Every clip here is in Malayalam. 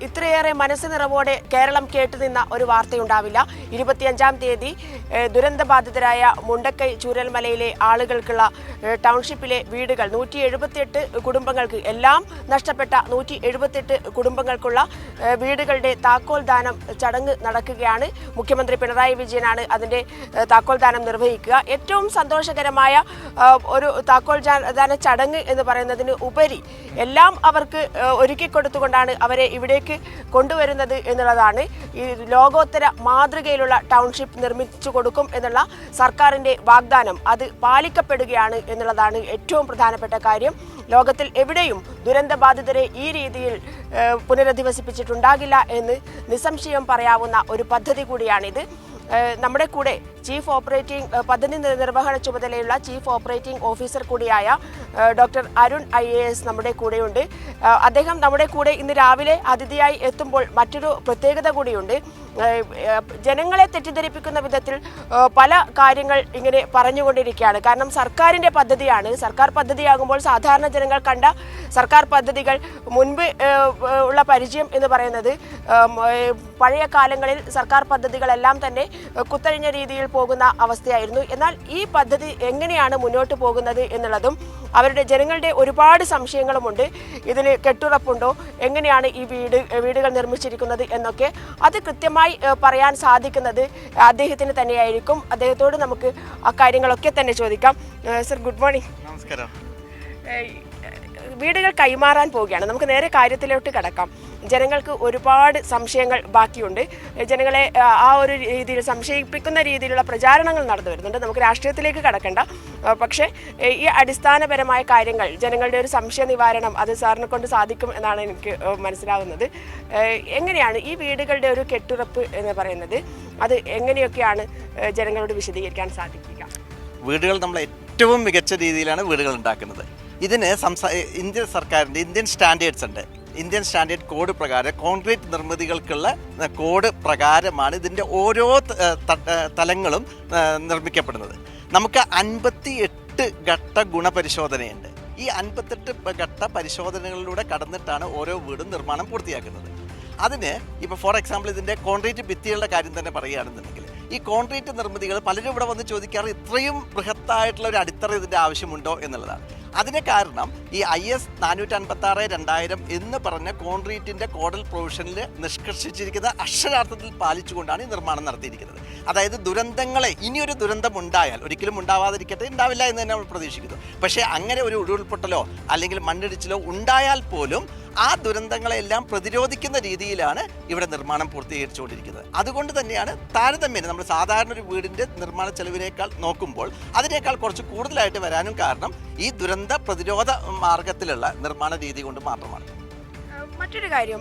ഇത്രയേറെ മനസ്സ് നിറവോടെ കേരളം കേട്ടുനിന്ന ഒരു വാർത്തയുണ്ടാവില്ല. 25-ാം തീയതി ദുരന്തബാധിതരായ മുണ്ടക്കൈ ചൂരൽമലയിലെ ആളുകൾക്കുള്ള ടൗൺഷിപ്പിലെ വീടുകൾ 178 കുടുംബങ്ങൾക്ക് എല്ലാം നഷ്ടപ്പെട്ട 178 കുടുംബങ്ങൾക്കുള്ള വീടുകളുടെ താക്കോൽ ദാനം ചടങ്ങ് നടക്കുകയാണ്. മുഖ്യമന്ത്രി പിണറായി വിജയനാണ് അതിൻ്റെ താക്കോൽ ദാനം നിർവഹിക്കുക. ഏറ്റവും സന്തോഷകരമായ ഒരു താക്കോൽ ദാന ചടങ്ങ് എന്ന് പറയുന്നതിന് ഉപരി എല്ലാം അവർക്ക് ഒരുക്കിക്കൊടുത്തുകൊണ്ടാണ് അവരെ ഇവിടേക്ക് കൊണ്ടുവരുന്നത് എന്നുള്ളതാണ്. ഈ ലോകോത്തര മാതൃകയിലുള്ള ടൗൺഷിപ്പ് നിർമ്മിച്ചു കൊടുക്കും എന്നുള്ള സർക്കാരിൻ്റെ വാഗ്ദാനം അത് പാലിക്കപ്പെടുകയാണ് എന്നുള്ളതാണ് ഏറ്റവും പ്രധാനപ്പെട്ട കാര്യം. ലോകത്തിൽ എവിടെയും ദുരന്തബാധിതരെ ഈ രീതിയിൽ പുനരധിവസിപ്പിച്ചിട്ടുണ്ടാകില്ല എന്ന് നിസ്സംശയം പറയാവുന്ന ഒരു പദ്ധതി കൂടിയാണിത്. നമ്മുടെ കൂടെ ചീഫ് ഓപ്പറേറ്റിംഗ് പദ്ധതി നിർവഹണ ചുമതലയുള്ള ചീഫ് ഓപ്പറേറ്റിംഗ് ഓഫീസർ കൂടിയായ ഡോക്ടർ അരുൺ IAS നമ്മുടെ കൂടെയുണ്ട്. അദ്ദേഹം നമ്മുടെ കൂടെ ഇന്ന് രാവിലെ അതിഥിയായി എത്തുമ്പോൾ മറ്റൊരു പ്രത്യേകത കൂടിയുണ്ട്. ജനങ്ങളെ തെറ്റിദ്ധരിപ്പിക്കുന്ന വിധത്തിൽ പല കാര്യങ്ങൾ ഇങ്ങനെ പറഞ്ഞുകൊണ്ടിരിക്കുകയാണ്. കാരണം സർക്കാരിൻ്റെ പദ്ധതിയാണ്. സർക്കാർ പദ്ധതിയാകുമ്പോൾ സാധാരണ ജനങ്ങൾ കണ്ട സർക്കാർ പദ്ധതികൾ മുൻപ് ഉള്ള പരിചയം എന്ന് പറയുന്നത് പഴയ കാലങ്ങളിൽ സർക്കാർ പദ്ധതികളെല്ലാം തന്നെ കുത്തഴിഞ്ഞ രീതിയിൽ പോകുന്ന അവസ്ഥയായിരുന്നു. എന്നാൽ ഈ പദ്ധതി എങ്ങനെയാണ് മുന്നോട്ട് പോകുന്നത് എന്നുള്ളതും അവരുടെ ജനങ്ങളുടെ ഒരുപാട് സംശയങ്ങളുമുണ്ട്. ഇതിന് കെട്ടുറപ്പുണ്ടോ, എങ്ങനെയാണ് ഈ വീടുകൾ നിർമ്മിച്ചിരിക്കുന്നത് എന്നൊക്കെ അത് കൃത്യമായി പറയാൻ സാധിക്കുന്നത് അദ്ദേഹത്തിന് തന്നെയായിരിക്കും. അദ്ദേഹത്തോട് നമുക്ക് ആ കാര്യങ്ങളൊക്കെ തന്നെ ചോദിക്കാം. Sir, good morning. നമസ്കാരം. വീടുകൾ കൈമാറാൻ പോവുകയാണ്. നമുക്ക് നേരെ കാര്യത്തിലോട്ട് കടക്കാം. ജനങ്ങൾക്ക് ഒരുപാട് സംശയങ്ങൾ ബാക്കിയുണ്ട്. ജനങ്ങളെ ആ ഒരു രീതിയിൽ സംശയിപ്പിക്കുന്ന രീതിയിലുള്ള പ്രചാരണങ്ങൾ നടന്നു വരുന്നുണ്ട്. നമുക്ക് രാഷ്ട്രീയത്തിലേക്ക് കടക്കണ്ട. പക്ഷേ ഈ അടിസ്ഥാനപരമായ കാര്യങ്ങൾ, ജനങ്ങളുടെ ഒരു സംശയ നിവാരണം അത് സാറിനെ കൊണ്ട് സാധിക്കും എന്നാണ് എനിക്ക് മനസ്സിലാവുന്നത്. എങ്ങനെയാണ് ഈ വീടുകളുടെ ഒരു കെട്ടുറപ്പ് എന്ന് പറയുന്നത്, അത് എങ്ങനെയൊക്കെയാണ് ജനങ്ങളോട് വിശദീകരിക്കാൻ സാധിക്കുക? വീടുകൾ നമ്മൾ ഏറ്റവും മികച്ച രീതിയിലാണ് വീടുകൾ ഉണ്ടാക്കുന്നത്. ഇതിന് ഇന്ത്യൻ സർക്കാരിൻ്റെ ഇന്ത്യൻ സ്റ്റാൻഡേർഡ്സ് ഉണ്ട്. ഇന്ത്യൻ സ്റ്റാൻഡേർഡ് കോഡ് പ്രകാരം കോൺക്രീറ്റ് നിർമ്മിതികൾക്കുള്ള കോഡ് പ്രകാരമാണ് ഇതിൻ്റെ ഓരോ തലങ്ങളും നിർമ്മിക്കപ്പെടുന്നത്. നമുക്ക് 58 ഘട്ട ഗുണപരിശോധനയുണ്ട്. ഈ 58 ഘട്ട പരിശോധനകളിലൂടെ കടന്നിട്ടാണ് ഓരോ വീടും നിർമ്മാണം പൂർത്തിയാക്കുന്നത്. അതിന് ഇപ്പോൾ ഫോർ എക്സാമ്പിൾ ഇതിൻ്റെ കോൺക്രീറ്റ് ഭിത്തികളുടെ കാര്യം തന്നെ പറയുകയാണെന്നുണ്ടെങ്കിൽ, ഈ കോൺക്രീറ്റ് നിർമ്മിതികൾ പലരും ഇവിടെ വന്ന് ചോദിക്കാറ് ഇത്രയും ബൃഹത്തായിട്ടുള്ള ഒരു അടിത്തറ ഇതിൻ്റെ ആവശ്യമുണ്ടോ എന്നുള്ളതാണ്. അതിന് കാരണം ഈ IS 456/2000 എന്ന് പറഞ്ഞ കോൺക്രീറ്റിൻ്റെ കോഡൽ പ്രൊവിഷനിൽ നിഷ്കർഷിച്ചിരിക്കുന്ന അക്ഷരാർത്ഥത്തിൽ പാലിച്ചുകൊണ്ടാണ് ഈ നിർമ്മാണം നടത്തിയിരിക്കുന്നത്. അതായത് ദുരന്തങ്ങളെ, ഇനിയൊരു ദുരന്തം ഉണ്ടായാൽ, ഒരിക്കലും ഉണ്ടാവാതിരിക്കട്ടെ, ഉണ്ടാവില്ല എന്ന് തന്നെ നമ്മൾ പ്രതീക്ഷിക്കുന്നു. പക്ഷേ അങ്ങനെ ഒരു ഉരുൾപൊട്ടലോ അല്ലെങ്കിൽ മണ്ണിടിച്ചിലോ ഉണ്ടായാൽ പോലും ആ ദുരന്തങ്ങളെല്ലാം പ്രതിരോധിക്കുന്ന രീതിയിലാണ് ഇവിടെ നിർമ്മാണം പൂർത്തീകരിച്ചുകൊണ്ടിരിക്കുന്നത്. അതുകൊണ്ട് തന്നെയാണ് താരതമ്യേന നമ്മൾ സാധാരണ ഒരു വീടിൻ്റെ നിർമ്മാണ ചെലവിനേക്കാൾ നോക്കുമ്പോൾ അതിനേക്കാൾ കുറച്ച് കൂടുതലായിട്ട് വരാനും കാരണം ഈ ദുരന്ത പ്രതിരോധ മാർഗത്തിലുള്ള നിർമ്മാണ രീതി കൊണ്ട് മാത്രമാണ്. മറ്റൊരു കാര്യം,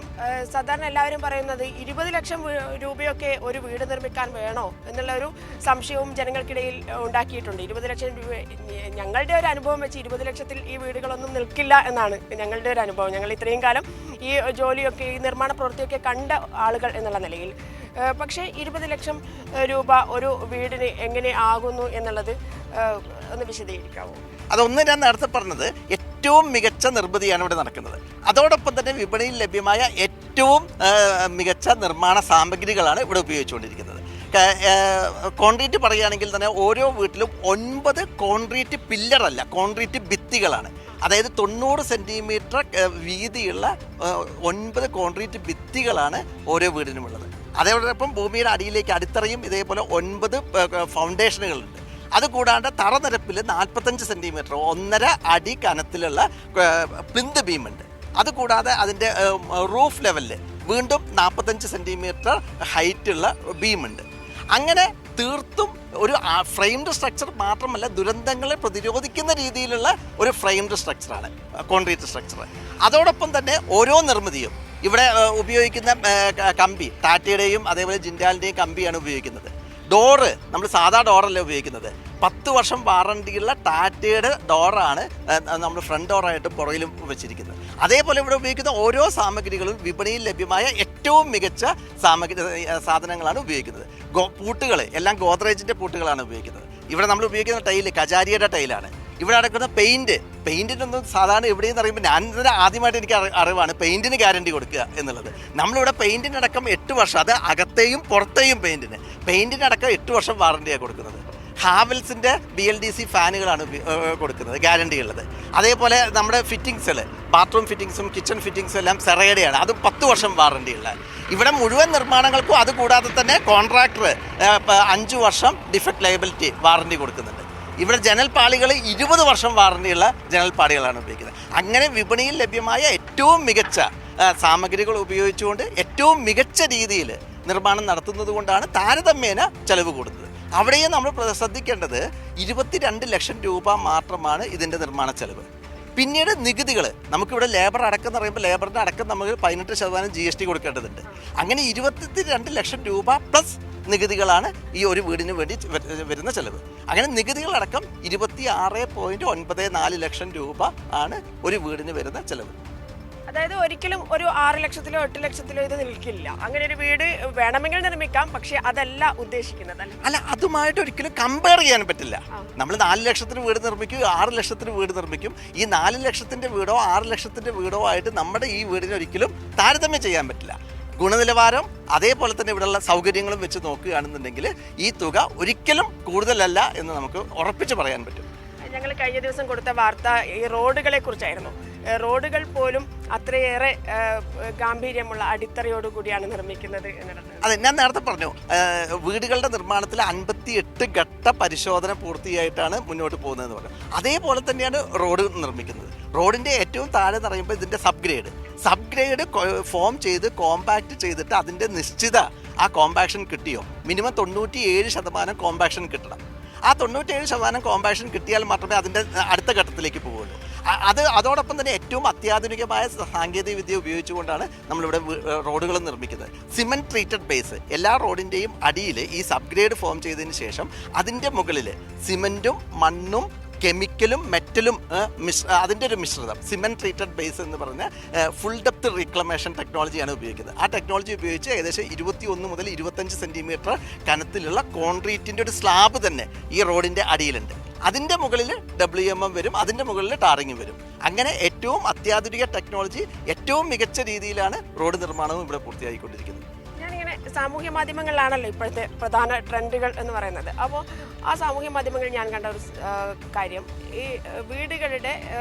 സാധാരണ എല്ലാവരും പറയുന്നത് 20 ലക്ഷം രൂപയൊക്കെ ഒരു വീട് നിർമ്മിക്കാൻ വേണോ എന്നുള്ള ഒരു സംശയവും ജനങ്ങൾക്കിടയിൽ ഉണ്ടാക്കിയിട്ടുണ്ട്. 20 ലക്ഷം രൂപ, ഞങ്ങളുടെ ഒരു അനുഭവം വെച്ച് 20 ലക്ഷത്തിൽ ഈ വീടുകളൊന്നും നിൽക്കില്ല എന്നാണ് ഞങ്ങളുടെ ഒരു അനുഭവം. ഞങ്ങൾ ഇത്രയും കാലം ഈ ജോലിയൊക്കെ, ഈ നിർമ്മാണ പ്രവൃത്തിയൊക്കെ കണ്ട ആളുകൾ എന്നുള്ള നിലയിൽ. പക്ഷേ 20 ലക്ഷം രൂപ ഒരു വീടിന് എങ്ങനെ ആകുന്നു എന്നുള്ളത് ഒന്ന് വിശദീകരിക്കാമോ? അതൊന്ന് ഞാൻ നേരത്തെ പറഞ്ഞത്, ഏറ്റവും മികച്ച നിർമ്മിതിയാണ് ഇവിടെ നടക്കുന്നത്. അതോടൊപ്പം തന്നെ വിപണിയിൽ ലഭ്യമായ ഏറ്റവും മികച്ച നിർമ്മാണ സാമഗ്രികളാണ് ഇവിടെ ഉപയോഗിച്ചുകൊണ്ടിരിക്കുന്നത്. കോൺക്രീറ്റ് പറയുകയാണെങ്കിൽ തന്നെ ഓരോ വീട്ടിലും 9 കോൺക്രീറ്റ് പില്ലറല്ല, കോൺക്രീറ്റ് ഭിത്തികളാണ്. അതായത് 90 സെൻറ്റിമീറ്റർ വീതിയുള്ള 9 കോൺക്രീറ്റ് ഭിത്തികളാണ് ഓരോ വീടിനുമുള്ളത്. അതോടൊപ്പം ഭൂമിയുടെ അടിയിലേക്ക് അടിത്തറയും ഇതേപോലെ 9 ഫൗണ്ടേഷനുകളുണ്ട്. അതുകൂടാണ്ട് തറനിരപ്പിൽ 45 സെൻറ്റിമീറ്റർ 1.5 അടി കനത്തിലുള്ള പ്ലിന്ത് ബീമുണ്ട്. അതുകൂടാതെ അതിൻ്റെ റൂഫ് ലെവലിൽ വീണ്ടും 45 സെൻറ്റിമീറ്റർ ഹൈറ്റുള്ള ബീമുണ്ട്. അങ്ങനെ തീർത്തും ഒരു ഫ്രെയിംഡ് സ്ട്രക്ചർ മാത്രമല്ല, ദുരന്തങ്ങളെ പ്രതിരോധിക്കുന്ന രീതിയിലുള്ള ഒരു ഫ്രെയിംഡ് സ്ട്രക്ചറാണ് കോൺക്രീറ്റ് സ്ട്രക്ചർ. അതോടൊപ്പം തന്നെ ഓരോ നിർമ്മിതിയും ഇവിടെ ഉപയോഗിക്കുന്ന കമ്പി ടാറ്റയുടെയും അതേപോലെ ജിൻഡാലിൻ്റെയും കമ്പിയാണ് ഉപയോഗിക്കുന്നത്. ഡോറ് നമ്മൾ സാധാ ഡോറല്ല ഉപയോഗിക്കുന്നത്. 10 വർഷം വാറണ്ടിയുള്ള ടാറ്റയുടെ ഡോറാണ് നമ്മൾ ഫ്രണ്ട് ഡോറായിട്ടും പുറകിലും വെച്ചിരിക്കുന്നത്. അതേപോലെ ഇവിടെ ഉപയോഗിക്കുന്ന ഓരോ സാമഗ്രികളും വിപണിയിൽ ലഭ്യമായ ഏറ്റവും മികച്ച സാധനങ്ങളാണ് ഉപയോഗിക്കുന്നത്. പൂട്ടുകൾ എല്ലാം ഗോദ്രേജിൻ്റെ പൂട്ടുകളാണ് ഉപയോഗിക്കുന്നത്. ഇവിടെ നമ്മൾ ഉപയോഗിക്കുന്ന ടൈല് കജാരിയുടെ ടൈലാണ്. ഇവിടെ നടക്കുന്ന പെയിൻറ്റിനൊന്നും സാധാരണ എവിടെയെന്ന് അറിയുമ്പോൾ ഞാൻ ഇതിന് ആദ്യമായിട്ട് എനിക്ക് അറിവാണ് പെയിൻറ്റിന് ഗ്യാരണ്ടി കൊടുക്കുക എന്നുള്ളത്. നമ്മളിവിടെ പെയിൻറ്റിനടക്കം 8 വർഷം, അത് അകത്തെയും പുറത്തെയും പെയിൻറ്റിനടക്കം 8 വർഷം വാറണ്ടിയാണ് കൊടുക്കുന്നത്. ഹാവൽസിൻ്റെ BLDC ഫാനുകളാണ് കൊടുക്കുന്നത് ഗ്യാരണ്ടി ഉള്ളത്. അതേപോലെ നമ്മുടെ ഫിറ്റിങ്സുകൾ, ബാത്റൂം ഫിറ്റിങ്സും കിച്ചൺ ഫിറ്റിങ്സും എല്ലാം സെറയുടെയാണ്, അത് 10 വർഷം വാറണ്ടി ഉള്ള. ഇവിടെ മുഴുവൻ നിർമ്മാണങ്ങൾക്കും അതുകൂടാതെ തന്നെ കോൺട്രാക്ടർ 5 വർഷം ഡിഫക്ട് ലയബിലിറ്റി വാറണ്ടി കൊടുക്കുന്നുണ്ട്. ഇവിടെ ജനൽപ്പാളികൾ 20 വർഷം വാറണ്ടിയുള്ള ജനൽപ്പാളികളാണ് ഉപയോഗിക്കുന്നത്. അങ്ങനെ വിപണിയിൽ ലഭ്യമായ ഏറ്റവും മികച്ച സാമഗ്രികൾ ഉപയോഗിച്ചുകൊണ്ട് ഏറ്റവും മികച്ച രീതിയിൽ നിർമ്മാണം നടത്തുന്നത് കൊണ്ടാണ് താരതമ്യേന ചെലവ് കൂടുന്നത്. അവിടെയും നമ്മൾ ശ്രദ്ധിക്കേണ്ടത് 22 ലക്ഷം രൂപ മാത്രമാണ് ഇതിൻ്റെ നിർമ്മാണ ചെലവ്. പിന്നീട് നികുതികൾ, നമുക്കിവിടെ ലേബർ അടക്കം എന്ന് പറയുമ്പോൾ ലേബറിൻ്റെ അടക്കം നമുക്ക് 18% GST കൊടുക്കേണ്ടതുണ്ട്. അങ്ങനെ 22 ലക്ഷം രൂപ പ്ലസ് നികുതികളാണ് ഈ ഒരു വീടിന് വേണ്ടി വരുന്ന ചെലവ്. അങ്ങനെ നികുതികളടക്കം 26.94 ലക്ഷം രൂപ ആണ് ഒരു വീടിന് വരുന്ന ചെലവ്. അതായത് ഒരിക്കലും ഒരു 6 ലക്ഷത്തിലോ 8 ലക്ഷത്തിലോ ഇത് നിൽക്കില്ല. അങ്ങനെ ഒരു വീട് വേണമെങ്കിൽ നിർമ്മിക്കാം, പക്ഷെ അതല്ല ഉദ്ദേശിക്കുന്നത്. അല്ല, അതുമായിട്ട് ഒരിക്കലും കമ്പയർ ചെയ്യാൻ പറ്റില്ല. നമ്മൾ 4 ലക്ഷത്തിന് വീട് നിർമ്മിക്കും, 6 ലക്ഷത്തിന് വീട് നിർമ്മിക്കും. ഈ 4 ലക്ഷത്തിൻ്റെ വീടോ 6 ലക്ഷത്തിൻ്റെ വീടോ ആയിട്ട് നമ്മുടെ ഈ വീടിന് ഒരിക്കലും താരതമ്യം ചെയ്യാൻ പറ്റില്ല. ഗുണനിലവാരം അതേപോലെ തന്നെ ഇവിടെയുള്ള സൗകര്യങ്ങളും വെച്ച് നോക്കുകയാണെന്നുണ്ടെങ്കിൽ ഈ തുക ഒരിക്കലും കൂടുതലല്ല എന്ന് നമുക്ക് ഉറപ്പിച്ച് പറയാൻ പറ്റും. ഞങ്ങൾ കഴിഞ്ഞ ദിവസം കൊടുത്ത വാർത്ത ഈ റോഡുകളെ കുറിച്ചായിരുന്നു. റോഡുകൾ പോലും അത്രയേറെ ഗാംഭീര്യമുള്ള അടിത്തറയോടുകൂടിയാണ് നിർമ്മിക്കുന്നത് എന്നുള്ളത്. അതെ, ഞാൻ നേരത്തെ പറഞ്ഞു, വീടുകളുടെ നിർമ്മാണത്തിൽ 58 ഘട്ട പരിശോധന പൂർത്തിയായിട്ടാണ് മുന്നോട്ട് പോകുന്നതെന്ന് പറഞ്ഞു. അതേപോലെ തന്നെയാണ് റോഡ് നിർമ്മിക്കുന്നത്. റോഡിൻ്റെ ഏറ്റവും താഴെ എന്ന് പറയുമ്പോൾ ഇതിൻ്റെ സബ്ഗ്രേഡ് ഫോം ചെയ്ത് കോമ്പാക്ട് ചെയ്തിട്ട് അതിൻ്റെ നിശ്ചിത ആ കോമ്പാക്ഷൻ കിട്ടിയോ, മിനിമം 97% കോമ്പാക്ഷൻ കിട്ടണം. ആ 97% കോമ്പാക്ഷൻ കിട്ടിയാൽ മാത്രമേ അതിൻ്റെ അടുത്ത ഘട്ടത്തിലേക്ക് പോവുള്ളൂ. അതോടൊപ്പം തന്നെ ഏറ്റവും അത്യാധുനികമായ സാങ്കേതിക വിദ്യ ഉപയോഗിച്ചുകൊണ്ടാണ് നമ്മളിവിടെ റോഡുകൾ നിർമ്മിക്കുന്നത്. സിമെൻറ്റ് ട്രീറ്റഡ് ബേസ്, എല്ലാ റോഡിൻ്റെയും അടിയിൽ ഈ സബ്ഗ്രേഡ് ഫോം ചെയ്തതിന് ശേഷം അതിൻ്റെ മുകളിൽ സിമെൻറ്റും മണ്ണും കെമിക്കലും മെറ്റലും അതിൻ്റെ ഒരു മിശ്രിതം, സിമെൻറ്റ് ട്രീറ്റഡ് ബേസ് എന്ന് പറഞ്ഞ ഫുൾ ഡെപ്ത് റീക്ലമേഷൻ ടെക്നോളജിയാണ് ഉപയോഗിക്കുന്നത്. ആ ടെക്നോളജി ഉപയോഗിച്ച് ഏകദേശം 21 മുതൽ 25 സെൻറ്റിമീറ്റർ കനത്തിലുള്ള കോൺക്രീറ്റിൻ്റെ ഒരു സ്ലാബ് തന്നെ ഈ റോഡിൻ്റെ അടിയിലുണ്ട്. അതിൻ്റെ മുകളിൽ WMM വരും, അതിൻ്റെ മുകളിൽ ടാറിങ്ങും വരും. അങ്ങനെ ഏറ്റവും അത്യാധുനിക ടെക്നോളജി, ഏറ്റവും മികച്ച രീതിയിലാണ് റോഡ് നിർമ്മാണവും ഇവിടെ പൂർത്തിയായിക്കൊണ്ടിരിക്കുന്നത്. ഞാനിങ്ങനെ സാമൂഹ്യ മാധ്യമങ്ങളിലാണല്ലോ ഇപ്പോഴത്തെ പ്രധാന ട്രെൻഡുകൾ എന്ന് പറയുന്നത്. അപ്പോൾ ആ സാമൂഹ്യ മാധ്യമങ്ങളിൽ ഞാൻ കണ്ട ഒരു കാര്യം, ഈ വീടുകളുടെ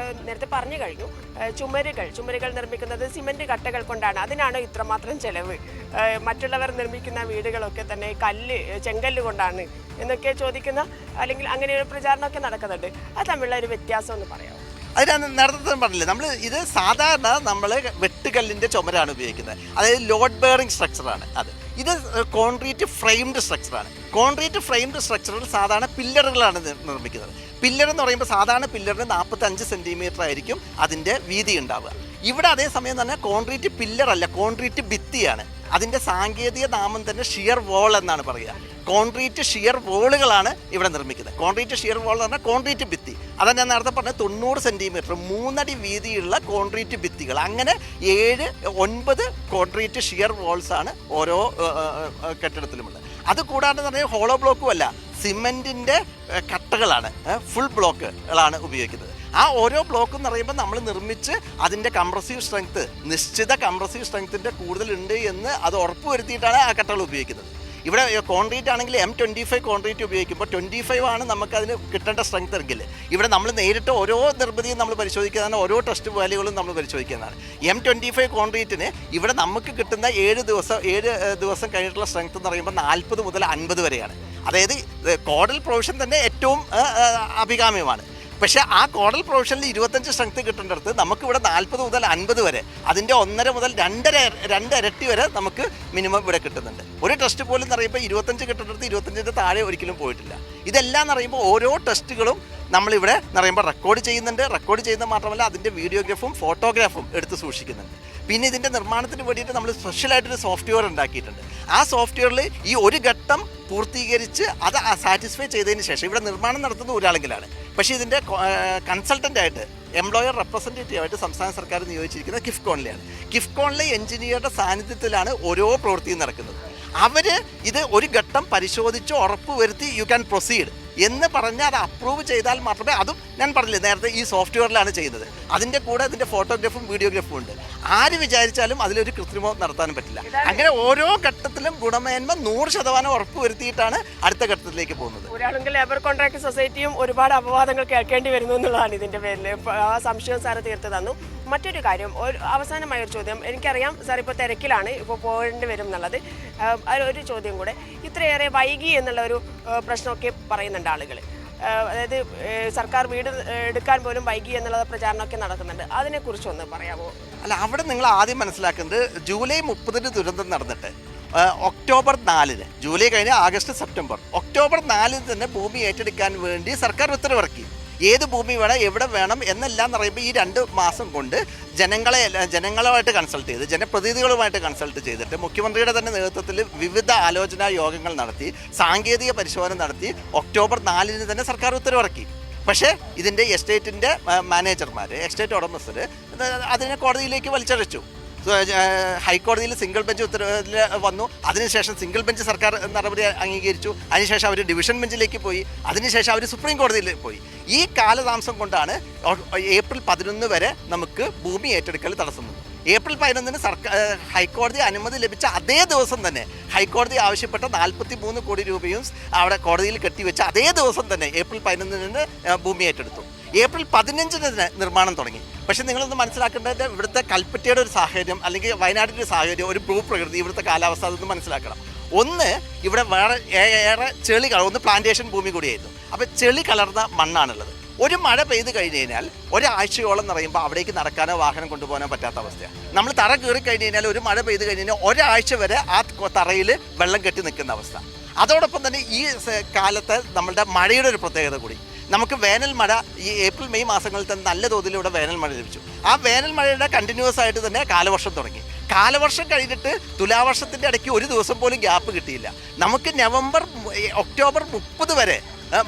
നേരത്തെ പറഞ്ഞു കഴിഞ്ഞു, ചുമരുകൾ നിർമ്മിക്കുന്നത് സിമെൻറ്റ് കട്ടകൾ കൊണ്ടാണ്. അതിനാണ് ഇത്രമാത്രം ചെലവ്. മറ്റുള്ളവർ നിർമ്മിക്കുന്ന വീടുകളൊക്കെ തന്നെ ചെങ്കല്ല് കൊണ്ടാണ് എന്നൊക്കെ ചോദിക്കുന്ന, അല്ലെങ്കിൽ അങ്ങനെ ഒരു പ്രചാരണമൊക്കെ നടക്കുന്നുണ്ട്. അത് തമ്മിലുള്ള ഒരു വ്യത്യാസം ഒന്ന് പറയാമോ? അതിന് നേരത്തെ പറഞ്ഞില്ലേ, ഇത് സാധാരണ നമ്മൾ വെട്ടുകല്ലിൻ്റെ ചുമരാണ് ഉപയോഗിക്കുന്നത്. അതായത് ലോഡ് ബെയറിംഗ് സ്ട്രക്ചറാണ് ഇത് കോൺക്രീറ്റ് ഫ്രെയിംഡ് സ്ട്രക്ചറാണ്. കോൺക്രീറ്റ് ഫ്രെയിംഡ് സ്ട്രക്ചറിൽ സാധാരണ പില്ലറുകളാണ് നിർമ്മിക്കുന്നത്. പില്ലർ എന്ന് പറയുമ്പോൾ സാധാരണ പില്ലറിന് 45 സെൻറ്റിമീറ്റർ ആയിരിക്കും അതിൻ്റെ വീതി ഉണ്ടാവുക. ഇവിടെ അതേസമയം തന്നെ കോൺക്രീറ്റ് പില്ലറല്ല, കോൺക്രീറ്റ് ഭിത്തിയാണ്. അതിൻ്റെ സാങ്കേതിക നാമം തന്നെ ഷിയർ വോൾ എന്നാണ് പറയുക. കോൺക്രീറ്റ് ഷിയർ വോളുകളാണ് ഇവിടെ നിർമ്മിക്കുന്നത്. കോൺക്രീറ്റ് ഷിയർ വോൾ എന്ന് പറഞ്ഞാൽ കോൺക്രീറ്റ് ഭിത്തി. അതാണ് ഞാൻ നേരത്തെ പറഞ്ഞത്, 90 സെൻറ്റിമീറ്റർ 3 അടി വീതിയുള്ള കോൺക്രീറ്റ് ഭിത്തികൾ. അങ്ങനെ 7-9 കോൺക്രീറ്റ് ഷിയർ വോൾസാണ് ഓരോ കെട്ടിടത്തിലുമുള്ളത്. അതുകൂടാതെ തന്നെ ഹോളോ ബ്ലോക്കും അല്ല, സിമെൻറ്റിൻ്റെ കട്ടകളാണ്, ഫുൾ ബ്ലോക്കുകളാണ് ഉപയോഗിക്കുന്നത്. ആ ഓരോ ബ്ലോക്ക് എന്ന് പറയുമ്പോൾ നമ്മൾ നിർമ്മിച്ച് അതിൻ്റെ കംപ്രസീവ് സ്ട്രെങ്ത്ത്, നിശ്ചിത കംപ്രസീവ് സ്ട്രെങ്ത്തിൻ്റെ കൂടുതലുണ്ട് എന്ന് അത് ഉറപ്പുവരുത്തിയിട്ടാണ് ആ കട്ടകൾ ഉപയോഗിക്കുന്നത്. ഇവിടെ കോൺക്രീറ്റ് ആണെങ്കിൽ M25 കോൺക്രീറ്റ് ഉപയോഗിക്കുമ്പോൾ 25 ആണ് നമുക്ക് അതിന് കിട്ടേണ്ട സ്ട്രെങ്ത് എങ്കിൽ, ഇവിടെ നമ്മൾ നേരിട്ട് ഓരോ നിർമ്മിതിയും നമ്മൾ പരിശോധിക്കുന്നതാണ്, ഓരോ ടെസ്റ്റ് വാല്യൂകളും നമ്മൾ പരിശോധിക്കുന്നതാണ്. M25 കോൺക്രീറ്റിന് ഇവിടെ നമുക്ക് കിട്ടുന്ന 7 ദിവസം കഴിഞ്ഞിട്ടുള്ള സ്ട്രെങ്ത് എന്ന് പറയുമ്പോൾ 40 മുതൽ 50 വരെയാണ്. അതായത് കോഡൽ പ്രൊവിഷൻ തന്നെ ഏറ്റവും അഭികാമ്യമാണ്. പക്ഷേ ആ കോഡൽ പ്രൊവിഷനിൽ 25 സ്ട്രെങ്ത് കിട്ടേണ്ടടുത്ത് നമുക്കിവിടെ 40 മുതൽ 50 വരെ, അതിൻ്റെ 1.5 മുതൽ 2 ഇരട്ടി വരെ നമുക്ക് മിനിമം ഇവിടെ കിട്ടുന്നുണ്ട്. ഒരു ടെസ്റ്റ് പോലും എന്ന് പറയുമ്പോൾ 25 കിട്ടേണ്ടടുത്ത് 25-ൻ്റെ താഴെ ഒരിക്കലും പോയിട്ടില്ല. ഇതെല്ലാം എന്ന് പറയുമ്പോൾ ഓരോ ടെസ്റ്റുകളും നമ്മളിവിടെ എന്ന് പറയുമ്പോൾ റെക്കോർഡ് ചെയ്യുന്നത് മാത്രമല്ല അതിൻ്റെ വീഡിയോഗ്രാഫും ഫോട്ടോഗ്രാഫും എടുത്ത് സൂക്ഷിക്കുന്നുണ്ട്. പിന്നെ ഇതിൻ്റെ നിർമ്മാണത്തിന് വേണ്ടിയിട്ട് നമ്മൾ സ്പെഷ്യലായിട്ടൊരു സോഫ്റ്റ്വെയർ ഉണ്ടാക്കിയിട്ടുണ്ട്. ആ സോഫ്റ്റ്വെയറിൽ ഈ ഒരു ഘട്ടം പൂർത്തീകരിച്ച് അത് സാറ്റിസ്ഫൈ ചെയ്തതിന് ശേഷം, ഇവിടെ നിർമ്മാണം നടത്തുന്ന ഒരാളെങ്കിലാണ്, പക്ഷേ ഇതിൻ്റെ കൺസൾട്ടൻ്റായിട്ട് എംപ്ലോയർ റെപ്രസെൻറ്റേറ്റീവായിട്ട് സംസ്ഥാന സർക്കാർ നിയോഗിച്ചിരിക്കുന്നത് കിഫ്കോണിലെ എഞ്ചിനീയറുടെ സാന്നിധ്യത്തിലാണ് ഓരോ പ്രവൃത്തിയും നടക്കുന്നത്. അവർ ഇത് ഒരു ഘട്ടം പരിശോധിച്ച് ഉറപ്പ് വരുത്തി യു ക്യാൻ പ്രൊസീഡ്, എന്ന് പറഞ്ഞ് അത് അപ്രൂവ് ചെയ്താൽ മാത്രമേ, അതും ഞാൻ പറഞ്ഞില്ലേ നേരത്തെ ഈ സോഫ്റ്റ്വെയറിലാണ് ചെയ്യുന്നത്, അതിൻ്റെ കൂടെ അതിൻ്റെ ഫോട്ടോഗ്രാഫും വീഡിയോഗ്രാഫും ഉണ്ട്. ആര് വിചാരിച്ചാലും അതിലൊരു കൃത്രിമം നടത്താനും പറ്റില്ല. അങ്ങനെ ഓരോ ഘട്ടത്തിലും ഗുണമേന്മ 100% ഉറപ്പ് വരുത്തിയിട്ടാണ് അടുത്ത ഘട്ടത്തിലേക്ക് പോകുന്നത്. ഒരാളെങ്കിൽ ലേബർ കോൺട്രാക്ട് സൊസൈറ്റിയും ഒരുപാട് അപവാദങ്ങൾ കേൾക്കേണ്ടി വരുന്നു എന്നുള്ളതാണ് ഇതിൻ്റെ പേരിൽ. ആ സംശയം സാറ് തീർത്ത് തന്നു. മറ്റൊരു കാര്യം, ഒരു അവസാനമായൊരു ചോദ്യം. എനിക്കറിയാം സാർ ഇപ്പോൾ തിരക്കിലാണ്, ഇപ്പോൾ പോകേണ്ടി വരും എന്നുള്ളത്. ഒരു ചോദ്യം കൂടെ, ഇത്രയേറെ വൈകി എന്നുള്ള ഒരു പ്രശ്നമൊക്കെ പറയുന്നുണ്ട് ആളുകൾ. അതായത് സർക്കാർ വീട് എടുക്കാൻ പോലും വൈകി എന്നുള്ള പ്രചാരണമൊക്കെ നടക്കുന്നുണ്ട്. അതിനെക്കുറിച്ചൊന്ന് പറയാമോ? അല്ല, അവിടെ നിങ്ങൾ ആദ്യം മനസ്സിലാക്കുന്നത് ജൂലൈ 30 ദുരന്തം നടന്നിട്ട് ഒക്ടോബർ 4, ജൂലൈ കഴിഞ്ഞ് ആഗസ്റ്റ് സെപ്റ്റംബർ, ഒക്ടോബർ 4 തന്നെ ഭൂമി ഏറ്റെടുക്കാൻ വേണ്ടി സർക്കാർ ഉത്തരവിറക്കി. ഏത് ഭൂമി വേണം, എവിടെ വേണം എന്നെല്ലാം പറയുമ്പോൾ ഈ 2 മാസം കൊണ്ട് ജനങ്ങളുമായിട്ട് കൺസൾട്ട് ചെയ്ത്, ജനപ്രതിനിധികളുമായിട്ട് കൺസൾട്ട് ചെയ്തിട്ട് മുഖ്യമന്ത്രിയുടെ തന്നെ നേതൃത്വത്തിൽ വിവിധ ആലോചനാ യോഗങ്ങൾ നടത്തി, സാങ്കേതിക പരിശോധന നടത്തി ഒക്ടോബർ 4 തന്നെ സർക്കാർ ഉത്തരവിറക്കി. പക്ഷേ ഇതിൻ്റെ എസ്റ്റേറ്റിൻ്റെ മാനേജർമാർ, എസ്റ്റേറ്റ് ഉടമസ്ഥർ അതിനെ കോടതിയിലേക്ക് വലിച്ചഴച്ചു. ഹൈക്കോടതിയിൽ സിംഗിൾ ബെഞ്ച് ഉത്തരവിൽ വന്നു. അതിനുശേഷം സിംഗിൾ ബെഞ്ച് സർക്കാർ നടപടി അംഗീകരിച്ചു. അതിനുശേഷം അവർ ഡിവിഷൻ ബെഞ്ചിലേക്ക് പോയി. അതിനുശേഷം അവർ സുപ്രീം കോടതിയിൽ പോയി. ഈ കാലതാമസം കൊണ്ടാണ് ഏപ്രിൽ 11 വരെ നമുക്ക് ഭൂമി ഏറ്റെടുക്കൽ തടസ്സം നിന്നു. ഏപ്രിൽ 11 ഹൈക്കോടതി അനുമതി ലഭിച്ച അതേ ദിവസം തന്നെ ഹൈക്കോടതി ആവശ്യപ്പെട്ട 43 കോടി രൂപയും അവിടെ കോടതിയിൽ കെട്ടിവെച്ച അതേ ദിവസം തന്നെ ഏപ്രിൽ 11 ഭൂമി ഏറ്റെടുത്തു. ഏപ്രിൽ 15 നിർമ്മാണം തുടങ്ങി. പക്ഷേ നിങ്ങളൊന്ന് മനസ്സിലാക്കേണ്ടത് ഇവിടുത്തെ കൽപ്പറ്റയുടെ ഒരു സാഹചര്യം, അല്ലെങ്കിൽ വയനാടിൻ്റെ ഒരു സാഹചര്യം, ഒരു ഭൂപ്രകൃതി, ഇവിടുത്തെ കാലാവസ്ഥ, അതൊന്ന് മനസ്സിലാക്കണം. ഒന്ന്, ഇവിടെ വേറെ ഏറെ ചെളി ഒന്ന് പ്ലാന്റേഷൻ ഭൂമി കൂടിയായിരുന്നു. അപ്പോൾ ചെളി കലർന്ന മണ്ണാണുള്ളത്. ഒരു മഴ പെയ്ത് കഴിഞ്ഞ് കഴിഞ്ഞാൽ ഒരാഴ്ചയോളം പറയുമ്പോൾ അവിടേക്ക് നടക്കാനോ വാഹനം കൊണ്ടുപോകാനോ പറ്റാത്ത അവസ്ഥയാണ്. നമ്മൾ തറ കയറി കഴിഞ്ഞ് കഴിഞ്ഞാൽ ഒരു മഴ പെയ്ത് കഴിഞ്ഞ് കഴിഞ്ഞാൽ ഒരാഴ്ച വരെ ആ തറയിൽ വെള്ളം കെട്ടി നിൽക്കുന്ന അവസ്ഥ. അതോടൊപ്പം തന്നെ ഈ കാലത്ത് നമ്മളുടെ മഴയുടെ ഒരു പ്രത്യേകത കൂടി. നമുക്ക് വേനൽ മഴ ഈ ഏപ്രിൽ മെയ് മാസങ്ങളിൽ തന്നെ നല്ല തോതിൽ ഇവിടെ വേനൽ മഴ ലഭിച്ചു. ആ വേനൽ മഴയുടെ കണ്ടിന്യൂസ് ആയിട്ട് തന്നെ കാലവർഷം തുടങ്ങി. കാലവർഷം കഴിഞ്ഞിട്ട് തുലാവർഷത്തിൻ്റെ ഇടയ്ക്ക് ഒരു ദിവസം പോലും ഗ്യാപ്പ് കിട്ടിയില്ല. നമുക്ക് ഒക്ടോബർ 30 വരെ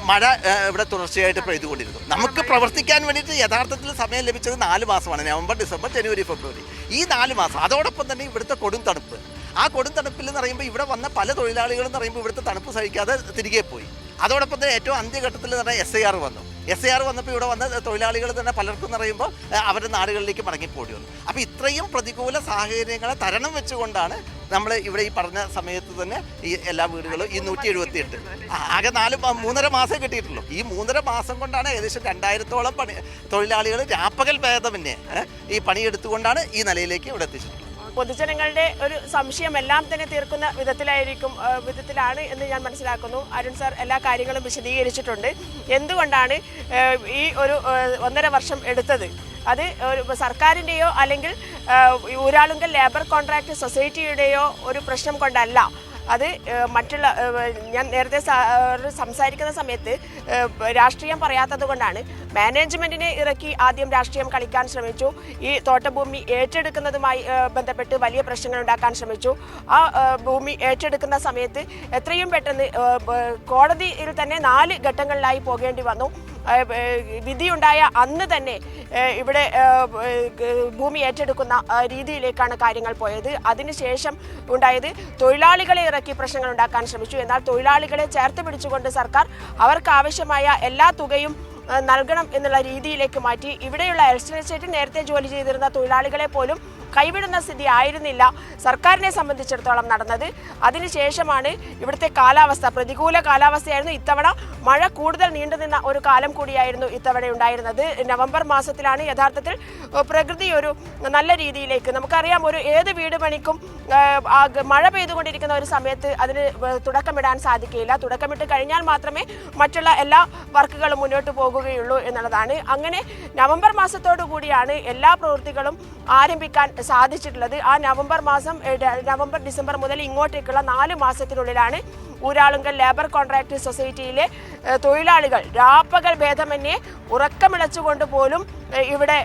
മഴ ഇവിടെ തുടർച്ചയായിട്ട് പെയ്തുകൊണ്ടിരുന്നു. നമുക്ക് പ്രവർത്തിക്കാൻ വേണ്ടിയിട്ട് യഥാർത്ഥത്തിൽ സമയം ലഭിച്ചത് 4 മാസമാണ്. നവംബർ, ഡിസംബർ, ജനുവരി, ഫെബ്രുവരി, ഈ 4 മാസം. അതോടൊപ്പം തന്നെ ഇവിടുത്തെ കൊടും തണുപ്പ്. ആ കൊടും തണുപ്പിൽ എന്ന് പറയുമ്പോൾ ഇവിടെ വന്ന പല തൊഴിലാളികളും എന്ന് പറയുമ്പോൾ ഇവിടുത്തെ തണുപ്പ് സഹിക്കാതെ തിരികെ പോയി. അതോടൊപ്പം തന്നെ ഏറ്റവും അന്ത്യഘട്ടത്തിൽ തന്നെ SIR വന്നു. SIR വന്നപ്പോൾ ഇവിടെ വന്ന തൊഴിലാളികൾ തന്നെ പലർക്കും എന്ന് പറയുമ്പോൾ അവരുടെ നാടുകളിലേക്ക് മടങ്ങിപ്പോടി വന്നു. അപ്പോൾ ഇത്രയും പ്രതികൂല സാഹചര്യങ്ങളെ തരണം വെച്ചുകൊണ്ടാണ് നമ്മൾ ഇവിടെ ഈ പറഞ്ഞ സമയത്ത് തന്നെ ഈ എല്ലാ വീടുകളും ഈ 178 ആകെ 3.5 മാസം കിട്ടിയിട്ടുള്ളൂ. ഈ 3.5 മാസം കൊണ്ടാണ് ഏകദേശം 2000-ഓളം തൊഴിലാളികൾ രാപ്പകൽ ഭേദമന്യേ ഈ പണിയെടുത്തുകൊണ്ടാണ് ഈ നിലയിലേക്ക് ഇവിടെ എത്തിച്ചിട്ടുള്ളത്. പൊതുജനങ്ങളുടെ ഒരു സംശയം എല്ലാം തന്നെ തീർക്കുന്ന വിധത്തിലാണ് എന്ന് ഞാൻ മനസ്സിലാക്കുന്നു. അരുൺ സാർ എല്ലാ കാര്യങ്ങളും വിശദീകരിച്ചിട്ടുണ്ട്. എന്തുകൊണ്ടാണ് ഈ ഒരു 1.5 വർഷം എടുത്തത്? അത് ഒരു സർക്കാരിൻ്റെയോ അല്ലെങ്കിൽ ഊരാളുങ്കൽ ലേബർ കോൺട്രാക്ട് സൊസൈറ്റിയുടെയോ ഒരു പ്രശ്നം കൊണ്ടല്ല. അത് മറ്റുള്ള ഞാൻ നേരത്തെ സംസാരിക്കുന്ന സമയത്ത് രാഷ്ട്രീയം പറയാത്തത് കൊണ്ടാണ്. മാനേജ്മെൻറ്റിനെ ഇറക്കി ആദ്യം രാഷ്ട്രീയം കളിക്കാൻ ശ്രമിച്ചു. ഈ തോട്ടഭൂമി ഏറ്റെടുക്കുന്നതുമായി ബന്ധപ്പെട്ട് വലിയ പ്രശ്നങ്ങൾ ഉണ്ടാക്കാൻ ശ്രമിച്ചു. ആ ഭൂമി ഏറ്റെടുക്കുന്ന സമയത്ത് എത്രയും പെട്ടെന്ന് കോടതിയിൽ തന്നെ 4 ഘട്ടങ്ങളിലായി പോകേണ്ടി വന്നു. വിധിയുണ്ടായ അന്ന് തന്നെ ഇവിടെ ഭൂമി ഏറ്റെടുക്കുന്ന രീതിയിലേക്കാണ് കാര്യങ്ങൾ പോയത്. അതിനുശേഷം ഉണ്ടായത് തൊഴിലാളികളെ ഇറക്കി പ്രശ്നങ്ങൾ ഉണ്ടാക്കാൻ ശ്രമിച്ചു. എന്നാൽ തൊഴിലാളികളെ ചേർത്ത് പിടിച്ചുകൊണ്ട് സർക്കാർ അവർക്ക് ആവശ്യമായ എല്ലാ തുകയും നൽകണം എന്നുള്ള രീതിയിലേക്ക് മാറ്റി. ഇവിടെയുള്ള എസ്റ്റേറ്റിൽ നേരത്തെ ജോലി ചെയ്തിരുന്ന തൊഴിലാളികളെ പോലും കൈവിടുന്ന സ്ഥിതി ആയിരുന്നില്ല സർക്കാരിനെ സംബന്ധിച്ചിടത്തോളം നടന്നത്. അതിനുശേഷമാണ് ഇവിടുത്തെ കാലാവസ്ഥ, പ്രതികൂല കാലാവസ്ഥയായിരുന്നു. ഇത്തവണ മഴ കൂടുതൽ നീണ്ടുനിന്ന ഒരു കാലം കൂടിയായിരുന്നു ഇത്തവണ ഉണ്ടായിരുന്നത്. നവംബർ മാസത്തിലാണ് യഥാർത്ഥത്തിൽ പ്രകൃതി ഒരു നല്ല രീതിയിലേക്ക്, നമുക്കറിയാം ഏത് വീട് പണിക്കും മഴ പെയ്തുകൊണ്ടിരിക്കുന്ന ഒരു സമയത്ത് അതിന് തുടക്കമിടാൻ സാധിക്കുകയില്ല. തുടക്കമിട്ട് കഴിഞ്ഞാൽ മാത്രമേ മറ്റുള്ള എല്ലാ വർക്കുകളും മുന്നോട്ട് പോകുകയുള്ളൂ എന്നുള്ളതാണ്. അങ്ങനെ നവംബർ മാസത്തോടു കൂടിയാണ് എല്ലാ പ്രവൃത്തികളും ആരംഭിക്കാൻ സാധിച്ചിട്ടുള്ളത്. ആ നവംബർ ഡിസംബർ മുതൽ ഇങ്ങോട്ടേക്കുള്ള 4 മാസത്തിനുള്ളിലാണ് ഊരാളുങ്കൽ ലേബർ കോൺട്രാക്ട് സൊസൈറ്റിയിലെ തൊഴിലാളികൾ രാപ്പകൽ ഭേദമന്യേ ഉറക്കമിളച്ചുകൊണ്ട് പോലും ഇവിടെ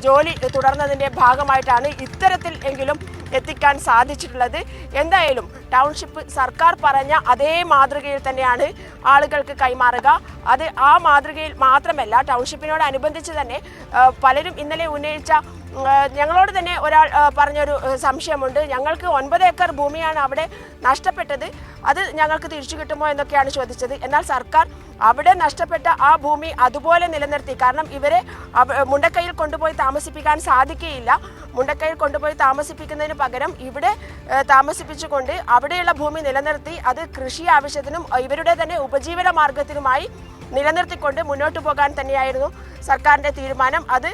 ജോലി തുടർന്നതിൻ്റെ ഭാഗമായിട്ടാണ് ഇത്തരത്തിൽ എങ്കിലും എത്തിക്കാൻ സാധിച്ചിട്ടുള്ളത്. എന്തായാലും ടൗൺഷിപ്പ് സർക്കാർ പറഞ്ഞ അതേ മാതൃകയിൽ തന്നെയാണ് ആളുകൾക്ക് കൈമാറുക. അത് ആ മാതൃകയിൽ മാത്രമല്ല, ടൗൺഷിപ്പിനോടനുബന്ധിച്ച് തന്നെ പലരും ഇന്നലെ ഉന്നയിച്ച ഞങ്ങളോട് തന്നെ ഒരാൾ പറഞ്ഞൊരു സംശയമുണ്ട്. ഞങ്ങൾക്ക് 9 ഏക്കർ ഭൂമിയാണ് അവിടെ നഷ്ടപ്പെട്ടത്, അത് ഞങ്ങൾക്ക് തിരിച്ചു കിട്ടുമോ എന്നൊക്കെയാണ് ചോദിച്ചത്. എന്നാൽ സർക്കാർ അവിടെ നഷ്ടപ്പെട്ട ആ ഭൂമി അതുപോലെ നിലനിർത്തി. കാരണം ഇവരെ മുണ്ടക്കൈയിൽ കൊണ്ടുപോയി താമസിപ്പിക്കാൻ സാധിക്കുകയില്ല. മുണ്ടക്കൈയിൽ കൊണ്ടുപോയി താമസിപ്പിക്കുന്നതിന് പകരം ഇവിടെ താമസിപ്പിച്ചുകൊണ്ട് അവിടെയുള്ള ഭൂമി നിലനിർത്തി അത് കൃഷി ആവശ്യത്തിനും ഇവരുടെ തന്നെ ഉപജീവന മാർഗത്തിനുമായി നിലനിർത്തിക്കൊണ്ട് മുന്നോട്ട് പോകാൻ തന്നെയായിരുന്നു സർക്കാരിൻ്റെ തീരുമാനം. അത്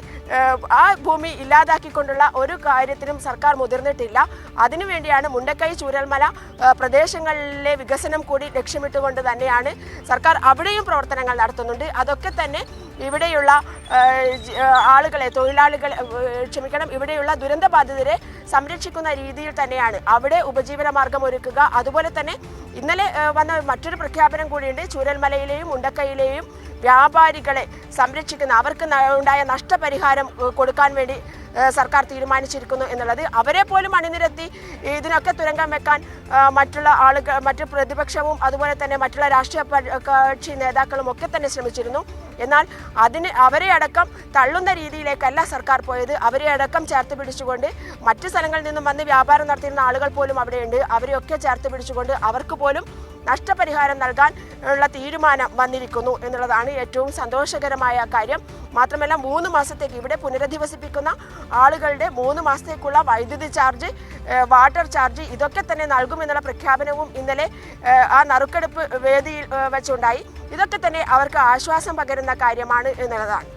ആ ഭൂമി ഇല്ലാതാക്കിക്കൊണ്ടുള്ള ഒരു കാര്യത്തിനും സർക്കാർ മുതിർന്നിട്ടില്ല. അതിനുവേണ്ടിയാണ് മുണ്ടക്കൈ ചൂരൽമല പ്രദേശങ്ങളിലെ വികസനം കൂടി ലക്ഷ്യമിട്ടുകൊണ്ട് തന്നെയാണ് സർക്കാർ അവിടെയും പ്രവർത്തനങ്ങൾ നടത്തുന്നുണ്ട്. അതൊക്കെ തന്നെ ഇവിടെയുള്ള ആളുകളെ ഇവിടെയുള്ള ദുരന്തബാധിതരെ സംരക്ഷിക്കുന്ന രീതിയിൽ തന്നെയാണ് അവിടെ ഉപജീവന മാർഗം ഒരുക്കുക. അതുപോലെ തന്നെ ഇന്നലെ വന്ന മറ്റൊരു പ്രഖ്യാപനം കൂടിയുണ്ട്. ചൂരൽമലയിലെയും മുണ്ടക്കൈയിലെയും വ്യാപാരികളെ സംരക്ഷിക്കുന്ന അവർക്ക് ഉണ്ടായ നഷ്ടപരിഹാരം കൊടുക്കാൻ വേണ്ടി സർക്കാർ തീരുമാനിച്ചിരിക്കുന്നു എന്നുള്ളത്. അവരെ പോലും അണിനിരത്തി ഇതിനൊക്കെ തുരങ്കം വെക്കാൻ മറ്റു പ്രതിപക്ഷവും അതുപോലെ തന്നെ മറ്റുള്ള രാഷ്ട്രീയ കക്ഷി നേതാക്കളും ഒക്കെ തന്നെ ശ്രമിച്ചിരുന്നു. എന്നാൽ അവരെ അടക്കം തള്ളുന്ന രീതിയിലേക്കല്ല സർക്കാർ പോയത്. അവരെ അടക്കം ചേർത്ത് പിടിച്ചുകൊണ്ട് മറ്റു സ്ഥലങ്ങളിൽ നിന്നും വന്ന് വ്യാപാരം നടത്തിയിരുന്ന ആളുകൾ പോലും അവിടെയുണ്ട്. അവരെയൊക്കെ ചേർത്ത് പിടിച്ചുകൊണ്ട് അവർക്ക് പോലും നഷ്ടപരിഹാരം നൽകാൻ ഉള്ള തീരുമാനം വന്നിരിക്കുന്നു എന്നുള്ളതാണ് ഏറ്റവും സന്തോഷകരമായ കാര്യം. മാത്രമല്ല 3 മാസത്തേക്ക് ഇവിടെ പുനരധിവസിപ്പിക്കുന്ന ആളുകളുടെ 3 മാസത്തേക്കുള്ള വൈദ്യുതി ചാർജ്, വാട്ടർ ചാർജ് ഇതൊക്കെ തന്നെ നൽകുമെന്നുള്ള പ്രഖ്യാപനവും ഇന്നലെ ആ നറുക്കെടുപ്പ് വേദിയിൽ വെച്ചുണ്ടായി. ഇതൊക്കെ തന്നെ അവർക്ക് ആശ്വാസം പകരുന്ന കാര്യമാണ് എന്നുള്ളതാണ്.